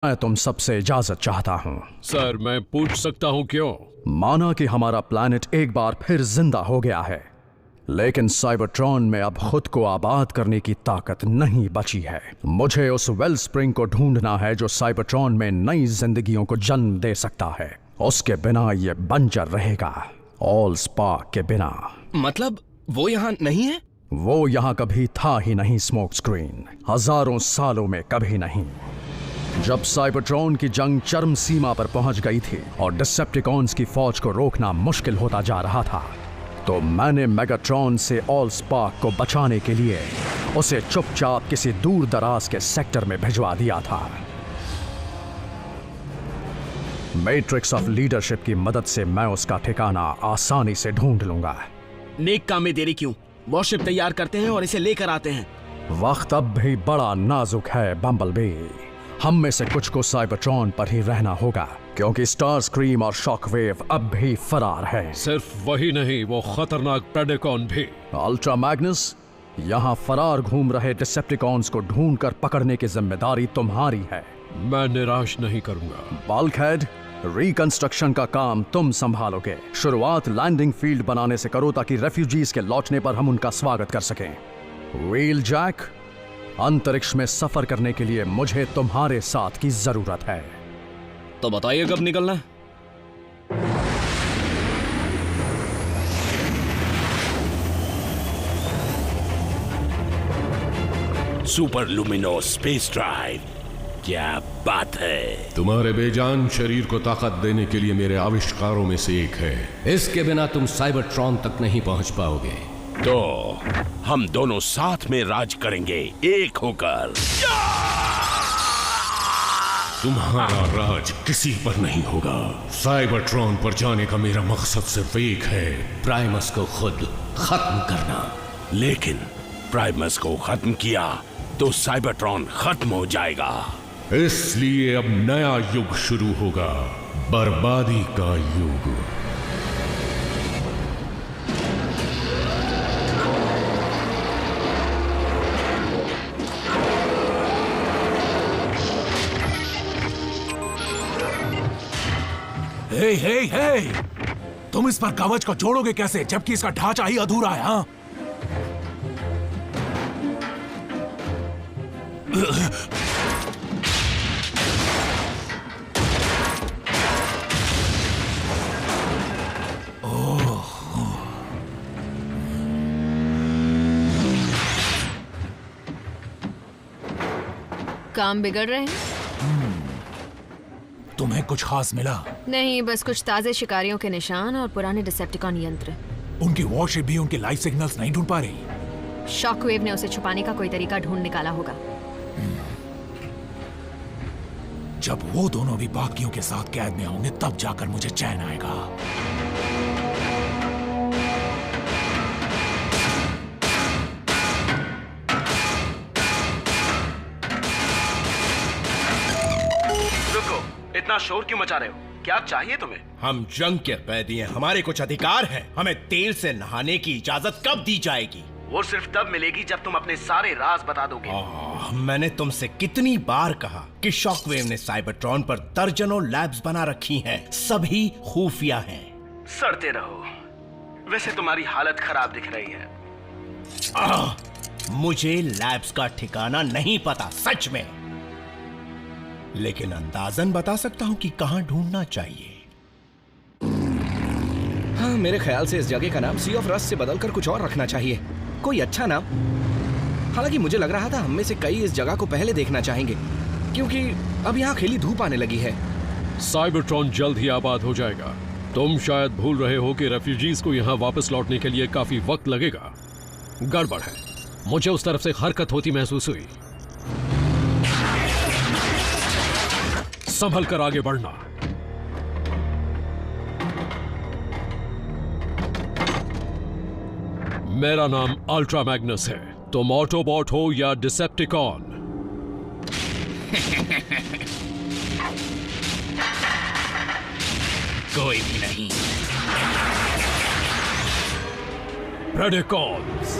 मैं तुम सबसे इजाजत चाहता हूँ। सर, मैं पूछ सकता हूँ क्यों? माना कि हमारा प्लैनेट एक बार फिर जिंदा हो गया है, लेकिन साइबरट्रॉन में अब खुद को आबाद करने की ताकत नहीं बची है। मुझे उस वेल स्प्रिंग को ढूंढना है जो साइबरट्रॉन में नई जिंदगियों को जन्म दे सकता है। उसके बिना ये बंजर रहेगा, ऑल स्पार्क के बिना। मतलब वो यहाँ नहीं है? वो यहाँ कभी था ही नहीं स्मोक स्क्रीन, हजारों सालों में कभी नहीं। जब साइबरट्रॉन की जंग चरम सीमा पर पहुंच गई थी और डिसेप्टिकॉन्स की फौज को रोकना मुश्किल होता जा रहा था, तो मैंने मेगाट्रॉन से ऑल स्पार्क को बचाने के लिए उसे चुपचाप किसी दूर दराज के सेक्टर में भिजवा दिया था। मैट्रिक्स ऑफ लीडरशिप की मदद से मैं उसका ठिकाना आसानी से ढूंढ लूंगा। नेक काम में देरी क्यों? वॉरशिप तैयार करते हैं और इसे लेकर आते हैं। वक्त अब भी बड़ा नाजुक है बम्बलबी। हम में से कुछ को साइबरट्रॉन पर ही रहना होगा, क्योंकि स्टार स्क्रीम और शॉकवेव अब भी फरार है। सिर्फ वही नहीं, वो खतरनाक प्रेडेकॉन भी। अल्ट्रा मैग्नस, यहाँ फरार घूम रहे डिसेप्टिकॉन्स को ढूंढकर पकड़ने की जिम्मेदारी तुम्हारी है। मैं निराश नहीं करूंगा। बल्कहेड, रिकंस्ट्रक्शन का काम तुम संभालोगे। शुरुआत लैंडिंग फील्ड बनाने से करो ताकि रेफ्यूजीज के लौटने पर हम उनका स्वागत कर सकें। व्हील जैक, अंतरिक्ष में सफर करने के लिए मुझे तुम्हारे साथ की जरूरत है। तो बताइए कब निकलना है? सुपर लुमिनो स्पेस ड्राइव, क्या बात है। तुम्हारे बेजान शरीर को ताकत देने के लिए मेरे आविष्कारों में से एक है। इसके बिना तुम साइबरट्रॉन तक नहीं पहुंच पाओगे। तो हम दोनों साथ में राज करेंगे, एक होकर। तुम्हारा राज किसी पर नहीं होगा। साइबरट्रॉन पर जाने का मेरा मकसद सिर्फ एक है, प्राइमस को खुद खत्म करना। लेकिन प्राइमस को खत्म किया तो साइबरट्रॉन खत्म हो जाएगा। इसलिए अब नया युग शुरू होगा, बर्बादी का युग। हे हे हे, तुम इस पर कवच को जोड़ोगे कैसे जबकि इसका ढांचा ही अधूरा है? हाँ, काम बिगड़ रहे हैं? तुम्हें कुछ खास मिला? नहीं, बस कुछ ताजे शिकारियों के निशान और पुराने डिसेप्टिकॉन यंत्र। उनकी वॉरशिप भी उनके लाइफ सिग्नल्स नहीं ढूंढ पा रही। शॉकवेव ने उसे छुपाने का कोई तरीका ढूंढ निकाला होगा। जब वो दोनों भी बाकियों के साथ कैद में होंगे तब जाकर मुझे चैन आएगा। इतना शोर क्यों मचा रहे हो? क्या चाहिए तुम्हें? हम जंग के कैदी हैं, हमारे कुछ अधिकार हैं। हमें तेल से नहाने की इजाजत कब दी जाएगी? वो सिर्फ तब मिलेगी जब तुम अपने सारे राज बता दोगे। मैंने तुमसे कितनी बार कहा कि शॉकवेव ने साइबरट्रॉन पर दर्जनों लैब्स बना रखी हैं, सभी खुफिया हैं। सड़ते रहो। वैसे तुम्हारी हालत खराब दिख रही है। मुझे लैब्स का ठिकाना नहीं पता, सच में, लेकिन अंदाजन बता सकता हूं कि कहां ढूंढना चाहिए। हाँ, मेरे ख्याल से इस जगह का नाम सी ऑफ रस्ट से बदलकर कुछ और रखना चाहिए, कोई अच्छा नाम। हालांकि मुझे लग रहा था हम में से कई इस जगह को पहले देखना चाहेंगे, क्योंकि अब यहाँ खिली धूप आने लगी है। साइबरट्रॉन जल्द ही आबाद हो जाएगा। तुम शायद भूल रहे हो कि रेफ्यूजीज को यहाँ वापस लौटने के लिए काफी वक्त लगेगा। गड़बड़ है, मुझे उस तरफ से हरकत होती महसूस हुई। संभल कर आगे बढ़ना। मेरा नाम अल्ट्रा मैग्नस है। तुम ऑटोबॉट हो या डिसेप्टिकॉन? कोई भी नहीं। प्रेडेकॉन्स।